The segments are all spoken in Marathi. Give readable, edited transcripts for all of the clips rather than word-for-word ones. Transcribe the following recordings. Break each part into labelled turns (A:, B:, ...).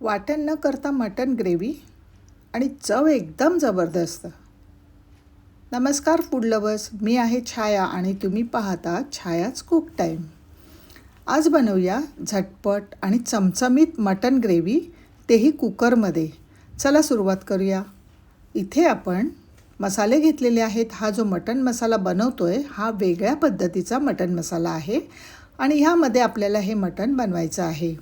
A: वाटण न करता मटण ग्रेव्ही आणि चव एकदम जबरदस्त. नमस्कार फूड लवर्स, मी आहे छाया आणि तुम्ही पाहता छायाच कुक टाईम. आज बनवूया झटपट आणि चमचमीत मटण ग्रेव्ही, तेही कुकरमध्ये. चला सुरुवात करूया. इथे आपण मसाले घेतलेले आहेत. हा जो मटण मसाला बनवतोय हा वेगळ्या पद्धतीचा मटण मसाला आहे आणि ह्यामध्ये आपल्याला हे मटण बनवायचं आहे.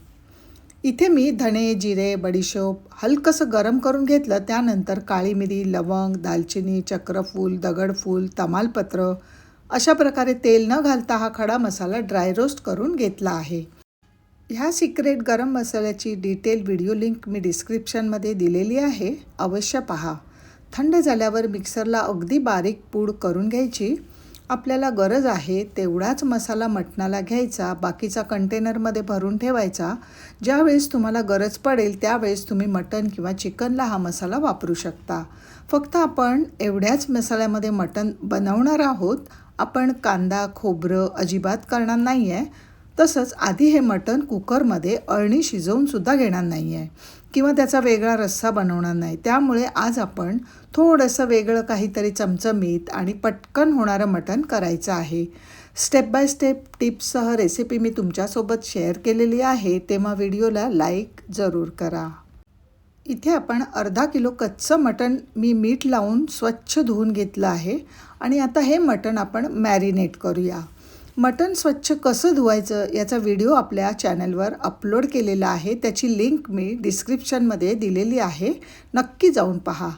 A: इथे मी धणे, जिरे, बडीशोप हलकंसं गरम करून घेतलं. त्यानंतर काळी मिरी, लवंग, दालचिनी, चक्रफूल, दगडफूल, तमालपत्र अशा प्रकारे तेल न घालता हा खडा मसाला ड्राय रोस्ट करून घेतला आहे. ह्या सिक्रेट गरम मसाल्याची डिटेल व्हिडिओ लिंक मी डिस्क्रिप्शनमध्ये दिलेली आहे, अवश्य पहा. थंड झाल्यावर मिक्सरला अगदी बारीक पूड करून घ्यायची. आपल्याला गरज आहे तेवढाच मसाला मटणाला घ्यायचा, बाकीचा कंटेनरमध्ये भरून ठेवायचा. ज्यावेळेस तुम्हाला गरज पडेल त्यावेळेस तुम्ही मटण किंवा चिकनला हा मसाला वापरू शकता. फक्त आपण एवढ्याच मसाल्यामध्ये मटण बनवणार आहोत. आपण कांदा, खोबरं अजिबात करणार नाही आहे. तसंच आधी हे मटण कुकरमध्ये अळणी शिजवूनसुद्धा घेणार नाही आहे किंवा त्याचा वेगळा रस्सा बनवणार नाही. त्यामुळे आज आपण थोडंसं वेगळं काहीतरी चमचमीत आणि पटकन होणारं मटण करायचं आहे. स्टेप बाय स्टेप टिप्ससह रेसिपी मी तुमच्यासोबत शेअर केलेली आहे, तेव्हा व्हिडिओला लाईक जरूर करा. इथे आपण अर्धा किलो कच्चं मटण मी मीठ लावून स्वच्छ धुवून घेतलं आहे आणि आता हे मटण आपण मॅरिनेट करूया. मटण स्वच्छ कसं धुवायचं याचा व्हिडिओ आपल्या चॅनलवर अपलोड केलेला आहे. त्याची लिंक मी डिस्क्रिप्शनमध्ये दिलेली आहे, नक्की जाऊन पहा.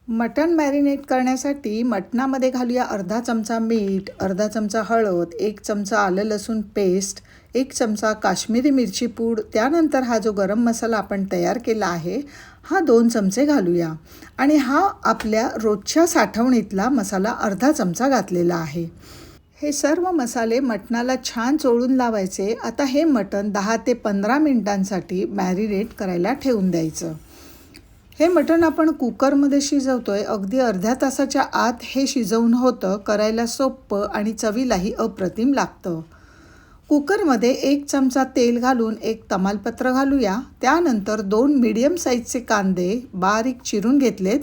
A: मटण मॅरिनेट करण्यासाठी मटणामध्ये घालूया अर्धा चमचा मीठ, अर्धा चमचा हळद, 1 चमचा आलं लसूण पेस्ट, 1 चमचा काश्मीरी मिरची पूड. त्यानंतर हा जो गरम मसाला आपण तयार केला आहे हा 2 चमचे घालूया आणि हा आपल्या रोजच्या साठवणीतला मसाला अर्धा चमचा घातलेला आहे. हे सर्व मसाले मटणाला छान चोळून लावायचे. आता हे मटण 10 ते 15 मिनिटांसाठी मॅरिनेट करायला ठेवून द्यायचं. हे मटण आपण कुकरमध्ये शिजवतोय. अगदी अर्ध्या तासाच्या आत हे शिजवून होतं. करायला सोपं आणि चवीलाही अप्रतिम लागतं. कुकरमध्ये 1 चमचा तेल घालून 1 तमालपत्र घालूया. त्यानंतर 2 मीडियम साईजचे कांदे बारीक चिरून घेतलेत.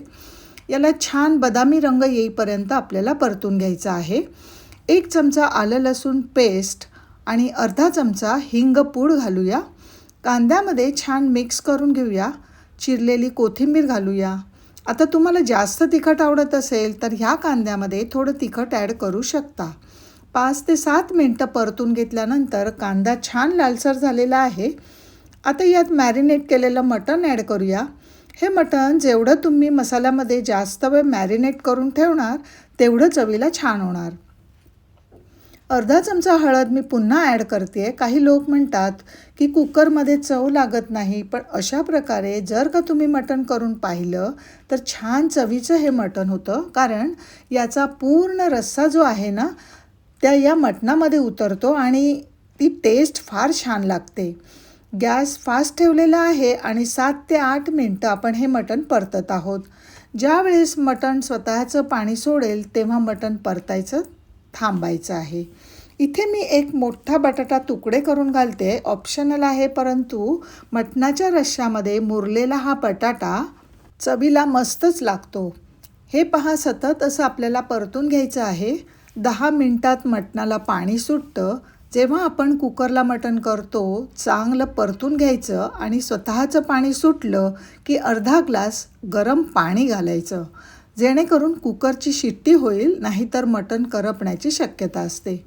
A: याला छान बदामी रंग येईपर्यंत आपल्याला परतून घ्यायचा आहे. 1 चमचा आलं लसूण पेस्ट आणि अर्धा चमचा हिंग पूड घालूया. कांद्यामध्ये छान मिक्स करून घेऊया. चिरलेली कोथिंबीर घालूया. आता तुम्हाला जास्त तिखट आवडत असेल तर ह्या कांद्यामध्ये थोडं तिखट ॲड करू शकता. 5 ते 7 मिनटं परतून घेतल्यानंतर कांदा छान लालसर झालेला आहे. आता यात मॅरिनेट केलेलं मटण ॲड करूया. हे मटण जेवढं तुम्ही मसाल्यामध्ये जास्त वेळ मॅरिनेट करून ठेवणार तेवढं चवीला छान होणार. अर्धा चमचा हळद मी पुन्हा ॲड करते. काही लोक म्हणतात की कुकरमध्ये चव लागत नाही, पण अशा प्रकारे जर का तुम्ही मटण करून पाहिलं तर छान चवीचं हे मटण होतं. कारण याचा पूर्ण रस्सा जो आहे ना त्या या मटणामध्ये उतरतो आणि ती टेस्ट फार छान लागते. गॅस फास्ट ठेवलेला आहे आणि 7 ते 8 मिनटं आपण हे मटण परतत आहोत. ज्यावेळेस मटण स्वतःचं पाणी सोडेल तेव्हा मटण परतायचं थांबायचं आहे. इथे मी 1 मोठा बटाटा तुकडे करून घालते. ऑप्शनल आहे, परंतु मटणाच्या रश्श्यामध्ये मुरलेला हा बटाटा चवीला मस्तच लागतो. हे पहा, सतत असं आपल्याला परतून घ्यायचं आहे. 10 मिनटात मटणाला पाणी सुटतं. जेव्हा आपण कुकरला मटण करतो चांगलं परतून घ्यायचं आणि स्वतःचं पाणी सुटलं की अर्धा ग्लास गरम पाणी घालायचं, जेणेकरून कुकरची शिट्टी होईल, नाहीतर मटण करपण्याची शक्यता असते.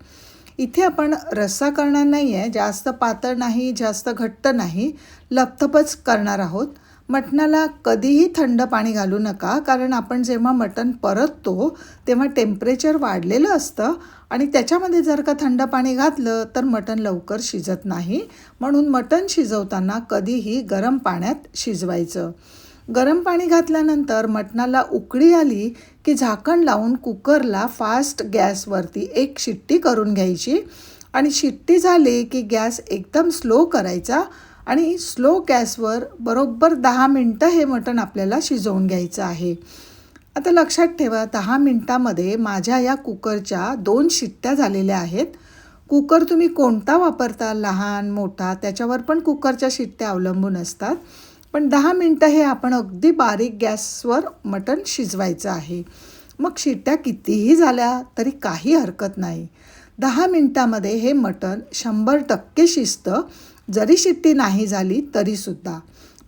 A: इथे आपण रस्सा करणार नाही आहे, जास्त पातळ नाही, जास्त घट्ट नाही, लपथपच करणार आहोत. मटणाला कधीही थंड पाणी घालू नका, कारण आपण जेव्हा मटण परततो तेव्हा टेम्परेचर वाढलेलं असतं आणि त्याच्यामध्ये जर का थंड पाणी घातलं तर मटण लवकर शिजत नाही. म्हणून मटण शिजवताना कधीही गरम पाण्यात शिजवायचं. गरम पाणी घातल्यानंतर मटणाला उकळी आली की झाकण लावून कुकरला फास्ट गॅसवरती 1 शिट्टी करून घ्यायची आणि शिट्टी झाली की गॅस एकदम स्लो करायचा आणि स्लो गॅसवर बरोबर 10 मिनटं हे मटण आपल्याला शिजवून घ्यायचं आहे. आता लक्षात ठेवा, 10 मिनटामध्ये माझ्या या कुकरच्या 2 शिट्ट्या झालेल्या आहेत. कुकर तुम्ही कोणता वापरता, लहान मोठा, त्याच्यावर पण कुकरच्या शिट्ट्या अवलंबून असतात. पण 10 मिनटं हे आपण अगदी बारीक गॅसवर मटण शिजवायचं आहे. मग शिट्ट्या कितीही झाल्या तरी काही हरकत नाही. 10 मिनटामध्ये हे मटण 100% शिजतं, जरी शिट्टी नाही झाली तरीसुद्धा.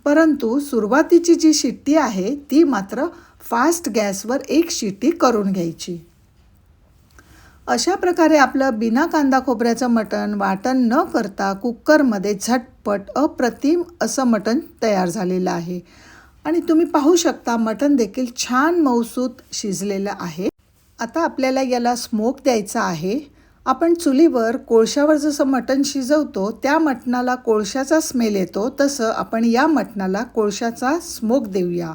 A: परंतु सुरुवातीची जी शिट्टी आहे ती मात्र फास्ट गॅसवर 1 शिट्टी करून घ्यायची. अशा प्रकारे आपलं बिना कांदा खोबऱ्याचं मटण वाटण न करता कुकरमध्ये झटपट अप्रतिम असं मटण तयार झालेलं आहे. आणि तुम्ही पाहू शकता मटण देखील छान मऊसूत शिजलेलं आहे. आता आपल्याला याला स्मोक द्यायचा आहे. आपण चुलीवर कोळशावर जसं मटण शिजवतो त्या मटणाला कोळशाचा स्मेल येतो, तसं आपण या मटणाला कोळशाचा स्मोक देऊया.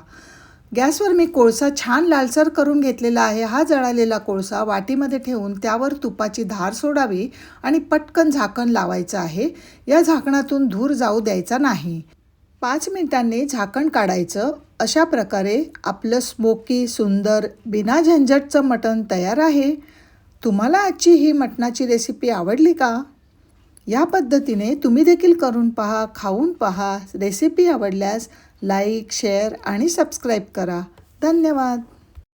A: गॅसवर मी कोळसा छान लालसर करून घेतलेला आहे. हा जळालेला कोळसा वाटीमध्ये ठेवून त्यावर तुपाची धार सोडावी आणि पटकन झाकण लावायचं आहे. या झाकणातून धूर जाऊ द्यायचा नाही. 5 मिनिटांनी झाकण काढायचं. अशा प्रकारे आपलं स्मोकी सुंदर बिना झंझटचं मटण तयार आहे. तुम्हाला आजची ही मटणाची रेसिपी आवडली का? या पद्धतीने तुम्ही देखील करून पहा, खाऊन पहा. रेसिपी आवडल्यास लाईक, शेअर आणि सबस्क्राईब करा. धन्यवाद.